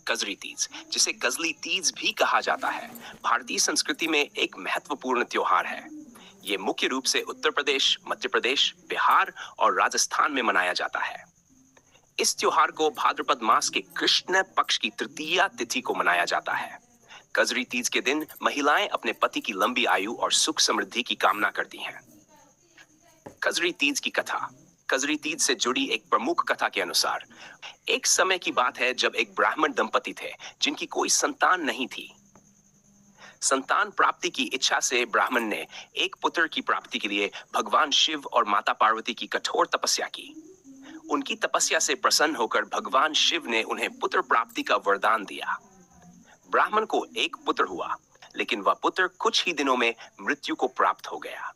कजरी तीज, जिसे कजली तीज भी कहा जाता है, भारतीय संस्कृति में एक महत्वपूर्ण त्योहार है। ये मुख्य रूप से उत्तर प्रदेश, मध्य प्रदेश, बिहार और राजस्थान में मनाया जाता है। इस त्योहार को भाद्रपद मास के कृष्ण पक्ष की तृतीया तिथि को मनाया जाता है। कजरी तीज के दिन महिलाएं अपने पति की लंबी आयु और सुख समृद्धि की कामना करती हैं। कजरी तीज की कथा। कजरी तीज से जुड़ी एक प्रमुख कथा के अनुसार एक समय की बात है जब एक ब्राह्मण दंपति थे जिनकी कोई संतान नहीं थी। संतान प्राप्ति की इच्छा से ब्राह्मण ने एक पुत्र की प्राप्ति के लिए भगवान शिव और माता पार्वती की कठोर तपस्या की। उनकी तपस्या से प्रसन्न होकर भगवान शिव ने उन्हें पुत्र प्राप्ति का वरदान दिया। ब्राह्मण को एक पुत्र हुआ, लेकिन वह पुत्र कुछ ही दिनों में मृत्यु को प्राप्त हो गया।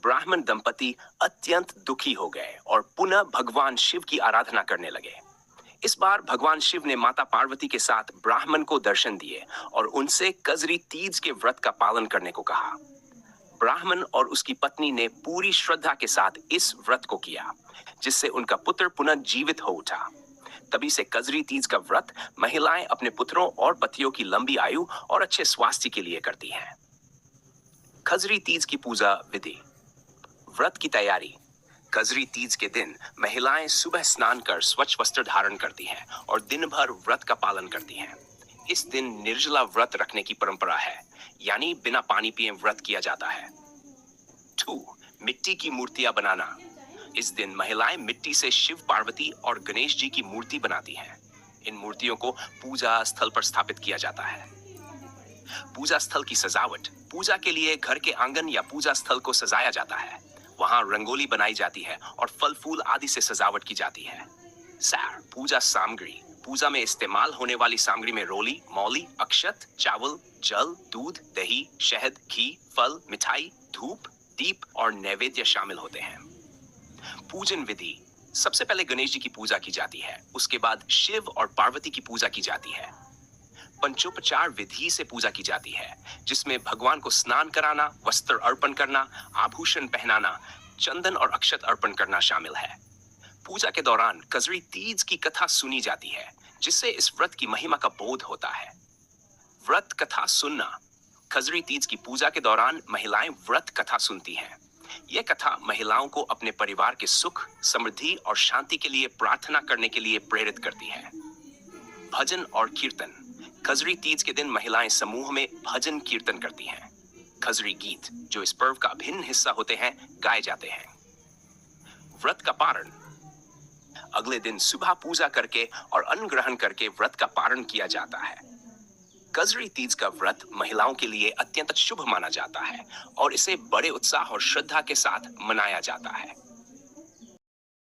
ब्राह्मण दंपति अत्यंत दुखी हो गए और पुनः भगवान शिव की आराधना करने लगे। इस बार भगवान शिव ने माता पार्वती के साथ ब्राह्मण को दर्शन दिए और उनसे कजरी तीज के व्रत का पालन करने को कहा। ब्राह्मण और उसकी पत्नी ने पूरी श्रद्धा के साथ इस व्रत को किया, जिससे उनका पुत्र पुनः जीवित हो उठा। तभी से कजरी तीज का व्रत महिलाएं अपने पुत्रों और पतियों की लंबी आयु और अच्छे स्वास्थ्य के लिए करती हैं। कजरी तीज की पूजा विधि। व्रत की तैयारी। कजरी तीज के दिन महिलाएं सुबह स्नान कर स्वच्छ वस्त्र धारण करती हैं और दिन भर व्रत का पालन करती हैं। इस दिन निर्जला व्रत रखने की परंपरा है, यानी बिना पानी पिए व्रत किया जाता है। 2. मिट्टी की मूर्तियां बनाना। इस दिन महिलाएं मिट्टी से शिव, पार्वती और गणेश जी की मूर्ति बनाती हैं। इन मूर्तियों को पूजा स्थल पर स्थापित किया जाता है। पूजा स्थल की सजावट। पूजा के लिए घर के आंगन या पूजा स्थल को सजाया जाता है। वहां रंगोली बनाई जाती है और फल फूल आदि से सजावट की जाती है। सार। पूजा सामग्री। पूजा में इस्तेमाल होने वाली सामग्री में रोली, मौली, अक्षत, चावल, जल, दूध, दही, शहद, घी, फल, मिठाई, धूप, दीप और नैवेद्य शामिल होते हैं। पूजन विधि। सबसे पहले गणेश जी की पूजा की जाती है, उसके बाद शिव और पार्वती की पूजा की जाती है। पंचोपचार विधि से पूजा की जाती है, जिसमें भगवान को स्नान कराना, वस्त्र अर्पण करना, आभूषण पहनाना, चंदन और अक्षत अर्पण करना शामिल है। पूजा के दौरान कजरी तीज की कथा सुनी जाती है, जिससे इस व्रत की महिमा का बोध होता है। व्रत कथा सुनना। कजरी तीज की पूजा के दौरान महिलाएं व्रत कथा सुनती हैं। यह कथा महिलाओं को अपने परिवार के सुख, समृद्धि और शांति के लिए प्रार्थना करने के लिए प्रेरित करती है। भजन और कीर्तन। कजरी तीज के दिन महिलाएं समूह में भजन कीर्तन करती हैं। कजरी गीत, जो इस पर्व का अभिन्न हिस्सा होते हैं, गाए जाते हैं। व्रत का पारण। अगले दिन सुबह पूजा करके और अन्न ग्रहण करके व्रत का पारण किया जाता है। कजरी तीज का व्रत महिलाओं के लिए अत्यंत शुभ माना जाता है और इसे बड़े उत्साह और श्रद्धा के साथ मनाया जाता है।